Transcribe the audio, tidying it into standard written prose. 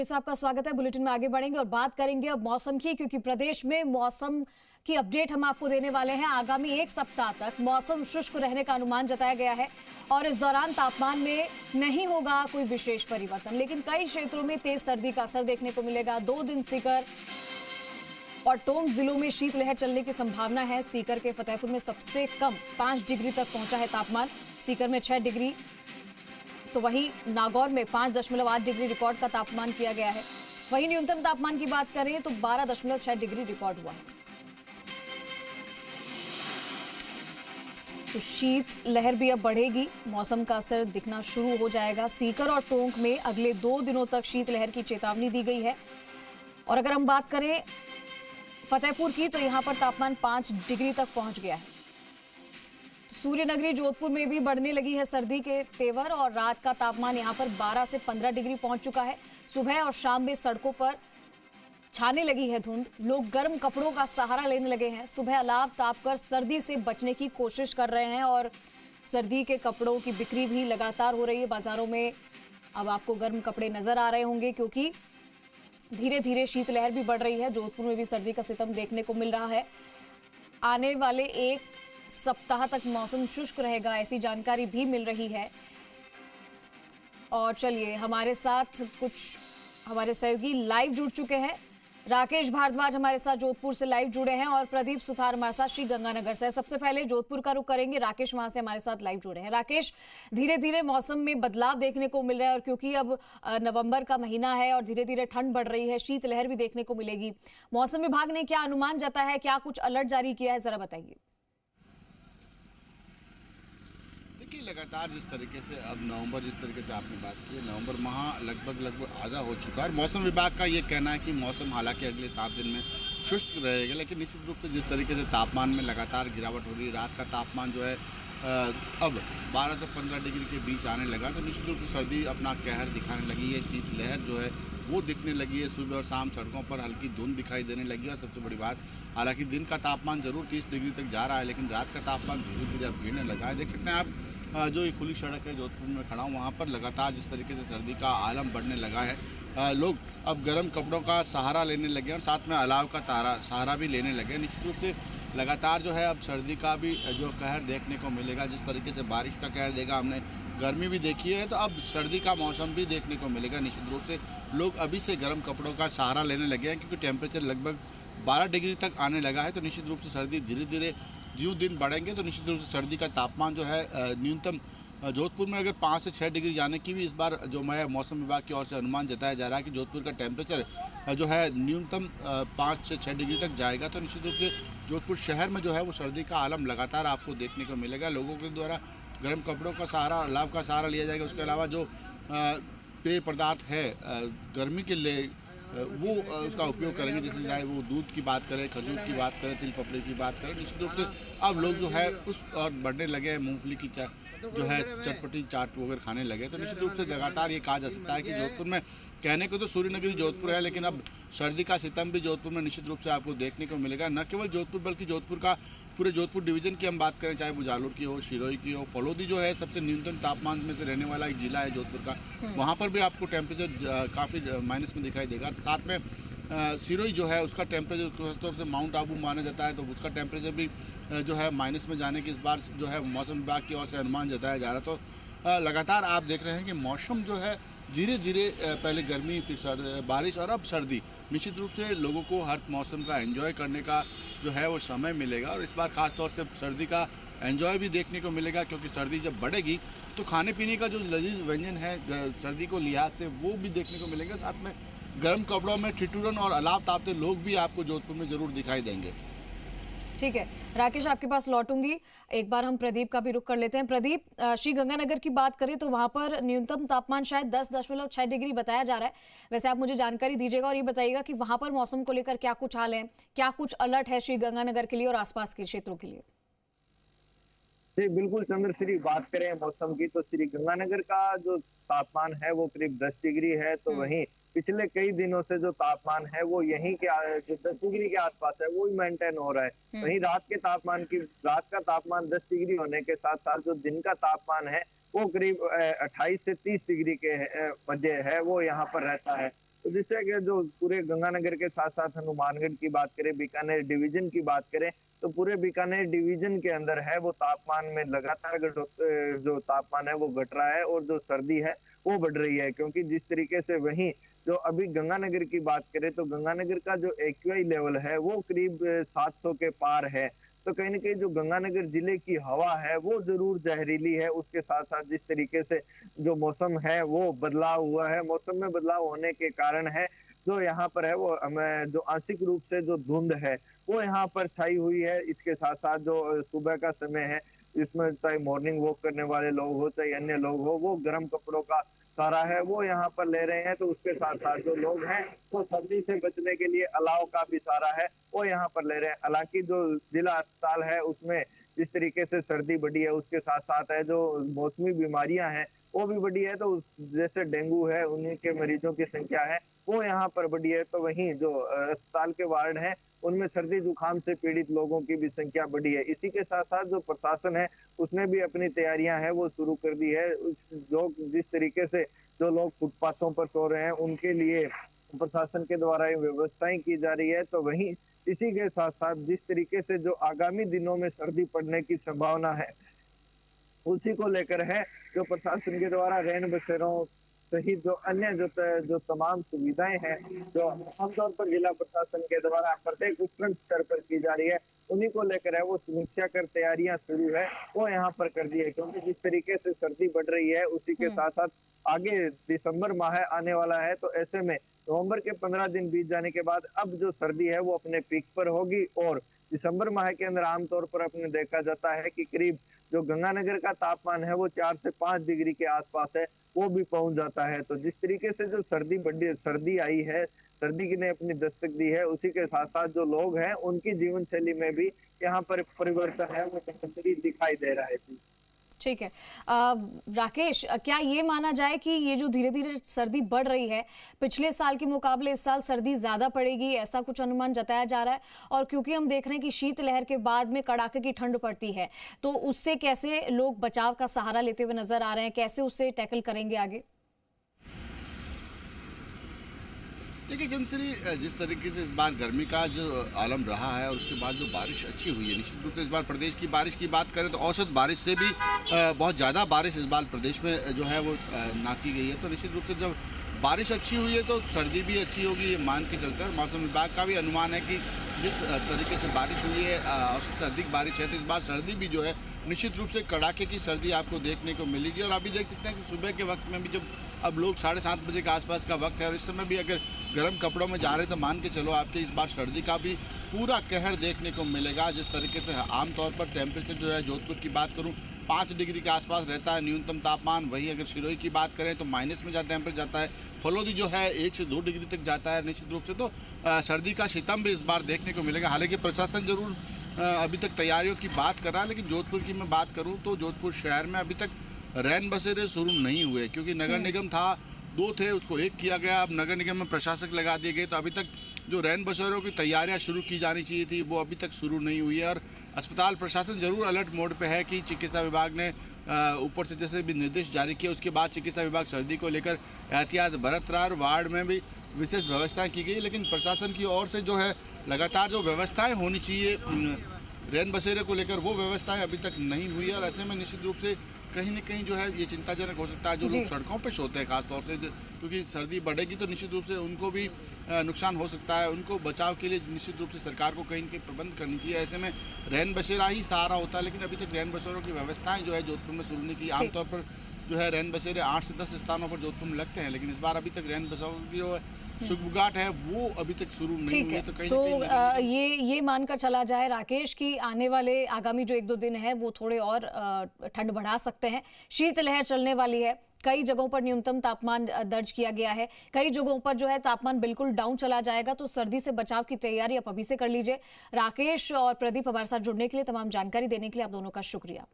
आपका स्वागत है। बुलेटिन में आगे बढ़ेंगे और बात करेंगे अब मौसम की, क्योंकि प्रदेश में मौसम की अपडेट हम आपको देने वाले हैं। आगामी एक सप्ताह तक मौसम शुष्क रहने का अनुमान जताया गया है और इस दौरान तापमान में नहीं होगा कोई विशेष परिवर्तन, लेकिन कई क्षेत्रों में तेज सर्दी का असर देखने को मिलेगा। 2 दिन सीकर और टोंक जिलों में शीतलहर चलने की संभावना है। सीकर के फतेहपुर में सबसे कम 5 डिग्री तक पहुंचा है तापमान, सीकर में 6 डिग्री, तो वहीं नागौर में 5.8 डिग्री रिकॉर्ड का तापमान किया गया है। वहीं न्यूनतम तापमान की बात करें तो 12.6 डिग्री रिकॉर्ड हुआ है। तो शीत लहर भी अब बढ़ेगी, मौसम का असर दिखना शुरू हो जाएगा। सीकर और टोंक में अगले 2 दिनों तक शीत लहर की चेतावनी दी गई है। और अगर हम बात करें फतेहपुर की, तो यहां पर तापमान 5 डिग्री तक पहुंच गया है। सूर्यनगरी जोधपुर में भी बढ़ने लगी है सर्दी के तेवर और रात का तापमान यहां पर 12 से 15 डिग्री पहुंच चुका है। सुबह और शाम में सड़कों पर छाने लगी है धुंध, लोग गर्म कपड़ों का सहारा लेने लगे हैं। सुबह अलाव तापकर सर्दी से बचने की कोशिश कर रहे हैं और सर्दी के कपड़ों की बिक्री भी लगातार हो रही है बाजारों में। अब आपको गर्म कपड़े नजर आ रहे होंगे, क्योंकि धीरे धीरे शीतलहर भी बढ़ रही है। जोधपुर में भी सर्दी का सितम देखने को मिल रहा है। आने वाले एक सप्ताह तक मौसम शुष्क रहेगा, ऐसी जानकारी भी मिल रही है। और चलिए, हमारे साथ कुछ हमारे सहयोगी लाइव जुड़ चुके हैं। राकेश भारद्वाज हमारे साथ जोधपुर से लाइव जुड़े हैं और प्रदीप सुथार हमारे साथ श्री गंगानगर से। सबसे पहले जोधपुर का रुख करेंगे, राकेश वहां से हमारे साथ लाइव जुड़े हैं। राकेश, धीरे धीरे मौसम में बदलाव देखने को मिल रहा है और क्योंकि अब नवंबर का महीना है और धीरे धीरे ठंड बढ़ रही है, शीतलहर भी देखने को मिलेगी। मौसम विभाग ने क्या अनुमान जताया है, क्या कुछ अलर्ट जारी किया है, जरा बताइए। लगातार जिस तरीके से अब नवंबर, जिस तरीके से आपने बात की है, नवंबर माह लगभग आधा हो चुका है। मौसम विभाग का ये कहना है कि मौसम हालांकि अगले 7 दिन में शुष्क रहेगा, लेकिन निश्चित रूप से जिस तरीके से तापमान में लगातार गिरावट हो रही है, रात का तापमान जो है अब 12 से 15 डिग्री के बीच आने लगा, तो निश्चित रूप से सर्दी अपना कहर दिखाने लगी है। शीतलहर जो है वो दिखने लगी है। सुबह और शाम सड़कों पर हल्की धुंध दिखाई देने लगी है। और सबसे बड़ी बात, हालांकि दिन का तापमान जरूर 30 डिग्री तक जा रहा है, लेकिन रात का तापमान धीरे धीरे अब गिरने लगा है। देख सकते हैं आप, जो ये खुली सड़क है जोधपुर में खड़ा हूँ, वहाँ पर लगातार जिस तरीके से सर्दी का आलम बढ़ने लगा है। लोग अब गर्म कपड़ों का सहारा लेने लगे और साथ में अलाव का सहारा भी लेने लगे। निश्चित रूप से लगातार जो है अब सर्दी का भी जो कहर देखने को मिलेगा। जिस तरीके से बारिश का कहर देखा हमने, गर्मी भी देखी है, तो अब सर्दी का मौसम भी देखने को मिलेगा। निश्चित रूप से लोग अभी से गर्म कपड़ों का सहारा लेने लगे हैं, क्योंकि टेम्परेचर लगभग 12 डिग्री तक आने लगा है। तो निश्चित रूप से सर्दी धीरे धीरे जो दिन बढ़ेंगे तो निश्चित रूप से सर्दी का तापमान जो है न्यूनतम जोधपुर में अगर 5 से 6 डिग्री जाने की भी इस बार जो मैं मौसम विभाग की ओर से अनुमान जताया जा रहा है कि जोधपुर का टेम्परेचर जो है न्यूनतम 5 से 6 डिग्री तक जाएगा। तो निश्चित रूप से जोधपुर शहर में जो है वो सर्दी का आलम लगातार आपको देखने को मिलेगा। लोगों के द्वारा गर्म कपड़ों का सहारा, अलाव का सहारा लिया जाएगा। उसके अलावा जो पेय पदार्थ है गर्मी के लिए वो उसका उपयोग करेंगे, जैसे चाहे वो दूध की बात करें, खजूर की बात करें, तिल पपड़ी की बात करें। निश्चित रूप से अब लोग जो है उस और बढ़ने लगे हैं, मूंगफली की जो है चटपटी चाट वगैरह खाने लगे। तो निश्चित रूप से लगातार ये कहा जा सकता है कि जोधपुर में, कहने को तो सूर्यनगरी जोधपुर है, लेकिन अब सर्दी का सितम भी जोधपुर में निश्चित रूप से आपको देखने को मिलेगा। न केवल जोधपुर बल्कि जोधपुर का पूरे जोधपुर डिवीजन की हम बात करें, चाहे वो जालोर की हो, सिरोही की हो, फलोदी जो है सबसे न्यूनतम तापमान में से रहने वाला एक जिला है जोधपुर का, वहाँ पर भी आपको टेम्परेचर काफ़ी माइनस में दिखाई देगा। तो साथ में सिरोही जो है उसका टेम्परेचर खासतौर से माउंट आबू माना जाता है, तो उसका टेम्परेचर भी जो है माइनस में जाने की इस बार जो है मौसम विभाग की ओर से अनुमान जताया जा रहा है। तो लगातार आप देख रहे हैं कि मौसम जो है धीरे धीरे पहले गर्मी, फिर बारिश और अब सर्दी, निश्चित रूप से लोगों को हर मौसम का एंजॉय करने का जो है वो समय मिलेगा। और इस बार खास तौर से सर्दी का एंजॉय भी देखने को मिलेगा, क्योंकि सर्दी जब बढ़ेगी तो खाने पीने का जो लजीज व्यंजन है सर्दी को लिहाज से वो भी देखने को मिलेंगे। साथ में गर्म कपड़ों में ठिठुरन और अलाव तापते लोग भी आपको जोधपुर में जरूर दिखाई देंगे। ठीक है राकेश, आपके पास लौटूंगी। एक बार हम प्रदीप का भी रुख कर लेते हैं। प्रदीप, श्री गंगानगर की बात करें तो वहां पर न्यूनतम तापमान शायद 10.6 डिग्री बताया जा रहा है। वैसे आप मुझे जानकारी दीजिएगा और ये बताइएगा कि वहां पर मौसम को लेकर क्या कुछ हाल है, क्या कुछ अलर्ट है श्री गंगानगर के लिए और आसपास के क्षेत्रों के लिए। जी बिल्कुल चंद्रश्री, बात करें मौसम की तो श्री गंगानगर का जो तापमान है वो करीब 10 डिग्री है। तो वहीं पिछले कई दिनों से जो तापमान है वो यहीं के जो 10 डिग्री के आसपास है वो ही मेंटेन हो रहा है। वहीं रात का तापमान 10 डिग्री होने के साथ साथ जो दिन का तापमान है वो करीब 28 से 30 डिग्री के मध्य है, वो यहाँ पर रहता है। तो जिससे कि जो पूरे गंगानगर के साथ साथ हनुमानगढ़ की बात करें, बीकानेर डिवीजन की बात करें, तो पूरे बीकानेर डिवीजन के अंदर है वो तापमान में लगातार जो तापमान है वो घट रहा है और जो सर्दी है वो बढ़ रही है। क्योंकि जिस तरीके से वहीं जो अभी गंगानगर की बात करें तो गंगानगर का जो एक्यूआई लेवल है वो करीब 700 के पार है। तो कहीं ना कहीं जो गंगानगर जिले की हवा है वो जरूर जहरीली है। उसके साथ साथ जिस तरीके से जो मौसम है वो बदलाव हुआ है, मौसम में बदलाव होने के कारण है जो यहाँ पर है वो हमें जो आंशिक रूप से जो धुंध है वो यहाँ पर छाई हुई है। इसके साथ साथ जो सुबह का समय है इसमें चाहे मॉर्निंग वॉक करने वाले लोग हो चाहे अन्य लोग हो वो गर्म कपड़ों का सहारा है वो यहाँ पर ले रहे हैं। तो उसके साथ साथ जो लोग हैं वो सर्दी से बचने के लिए अलाव का भी सहारा है वो यहाँ पर ले रहे हैं। हालांकि जो जिला अस्पताल है उसमें जिस तरीके से सर्दी बढ़ी है उसके साथ साथ है जो मौसमी बीमारियां हैं वो भी बढ़ी है। तो जैसे डेंगू है उन्हीं के मरीजों की संख्या है वो यहाँ पर बढ़ी है। तो वहीं जो अस्पताल के वार्ड है उनमें सर्दी जुकाम से पीड़ित लोगों की भी संख्या बढ़ी है। इसी के साथ साथ जो प्रशासन है उसने भी अपनी तैयारियां हैं वो शुरू कर दी है। जो जिस तरीके से जो लोग फुटपाथों पर सो रहे हैं उनके लिए प्रशासन के द्वारा ये व्यवस्थाएं की जा रही है। तो वहीं इसी के साथ साथ जिस तरीके से जो आगामी दिनों में सर्दी पड़ने की संभावना है उसी को लेकर है जो प्रशासन के द्वारा रैन बसेरों सहित जो अन्य जो तमाम सुविधाएं हैं जो आमतौर पर जिला प्रशासन के द्वारा प्रत्येक उपखंड स्तर पर की जा रही है उन्हीं को लेकर है वो समीक्षा कर तैयारियां शुरू है वो यहाँ पर कर दी है। क्योंकि जिस तरीके से सर्दी बढ़ रही है उसी के साथ साथ आगे दिसंबर माह आने वाला है। तो ऐसे में नवंबर के 15 दिन बीत जाने के बाद अब जो सर्दी है वो अपने पीक पर होगी और दिसंबर माह के अंदर आमतौर पर अपने देखा जाता है कि करीब जो गंगानगर का तापमान है वो 4 से 5 डिग्री के आसपास है वो भी पहुंच जाता है। तो जिस तरीके से जो सर्दी आई है, सर्दी की ने अपनी दस्तक दी है, उसी के साथ साथ जो लोग हैं उनकी जीवन शैली में भी यहाँ पर परिवर्तन है वो दिखाई दे रहा है। ठीक है राकेश, क्या ये माना जाए कि ये जो धीरे धीरे सर्दी बढ़ रही है पिछले साल के मुकाबले इस साल सर्दी ज्यादा पड़ेगी, ऐसा कुछ अनुमान जताया जा रहा है? और क्योंकि हम देख रहे हैं कि शीतलहर के बाद में कड़ाके की ठंड पड़ती है तो उससे कैसे लोग बचाव का सहारा लेते हुए नजर आ रहे हैं, कैसे उससे टैकल करेंगे आगे? देखिए जमश्री, जिस तरीके से इस बार गर्मी का जो आलम रहा है और उसके बाद जो बारिश अच्छी हुई है, निश्चित रूप से इस बार प्रदेश की बारिश की बात करें तो औसत बारिश से भी बहुत ज़्यादा बारिश इस बार प्रदेश में जो है वो ना की गई है। तो निश्चित रूप से जब बारिश अच्छी हुई है तो सर्दी भी अच्छी होगी ये मान के चलते हैं। मौसम विभाग का भी अनुमान है कि जिस तरीके से बारिश हुई है औसत से अधिक बारिश है तो इस बार सर्दी भी जो है निश्चित रूप से कड़ाके की सर्दी आपको देखने को मिलेगी। और अभी देख सकते हैं कि सुबह के वक्त में भी जब अब लोग 7:30 बजे के आसपास का वक्त है और इस समय भी अगर गर्म कपड़ों में जा रहे हैं तो मान के चलो आपके इस बार सर्दी का भी पूरा कहर देखने को मिलेगा। जिस तरीके से आमतौर पर टेम्परेचर जो है जोधपुर की बात करूं 5 डिग्री के आसपास रहता है न्यूनतम तापमान, वहीं अगर सिरोही की बात करें तो माइनस में टेम्परेचर जाता है, फलोदी जो है 1 से 2 डिग्री तक जाता है निश्चित रूप से। तो सर्दी का शितम भी इस बार देखने को मिलेगा। हालांकि प्रशासन जरूर अभी तक तैयारियों की बात कर रहा है, लेकिन जोधपुर की मैं बात करूँ तो जोधपुर शहर में अभी तक रैन बसेरे शुरू नहीं हुए क्योंकि नगर निगम था 2 थे उसको 1 किया गया, अब नगर निगम में प्रशासक लगा दिए गए। तो अभी तक जो रैन बसेरों की तैयारियां शुरू की जानी चाहिए थी वो अभी तक शुरू नहीं हुई है। और अस्पताल प्रशासन जरूर अलर्ट मोड पे है कि चिकित्सा विभाग ने ऊपर से जैसे भी निर्देश जारी किए उसके बाद चिकित्सा विभाग सर्दी को लेकर एहतियात बरत रहा है और वार्ड में भी विशेष व्यवस्थाएं की गई। लेकिन प्रशासन की ओर से जो है लगातार जो व्यवस्थाएं होनी चाहिए रैन बसेरे को लेकर वो व्यवस्थाएं अभी तक नहीं हुई है। और ऐसे में निश्चित रूप से कहीं न कहीं जो है ये चिंताजनक हो सकता है जो लोग सड़कों पे सोते हैं खासतौर से, क्योंकि सर्दी बढ़ेगी तो निश्चित रूप से उनको भी नुकसान हो सकता है। उनको बचाव के लिए निश्चित रूप से सरकार को कहीं के प्रबंध करनी चाहिए। ऐसे में रैन बसेरा ही सहारा होता है, लेकिन अभी तक रैन बसेरों की व्यवस्थाएं जो है जोधपुर में शुरू नहीं की। आमतौर पर जो है रैन बसेरे 8 से 10 स्थानों पर जोधपुर में लगते हैं, लेकिन इस बार अभी तक रैन बसेरों की जो सुगबुगाहट है वो अभी तक शुरू नहीं हुई है। तो कहीं ये मानकर चला जाए राकेश कि आने वाले आगामी जो 1-2 दिन है वो थोड़े और ठंड बढ़ा सकते हैं। शीतलहर चलने वाली है, कई जगहों पर न्यूनतम तापमान दर्ज किया गया है, कई जगहों पर जो है तापमान बिल्कुल डाउन चला जाएगा। तो सर्दी से बचाव की तैयारी आप अभी से कर लीजिए। राकेश और प्रदीप हमारे साथ जुड़ने के लिए, तमाम जानकारी देने के लिए आप दोनों का शुक्रिया।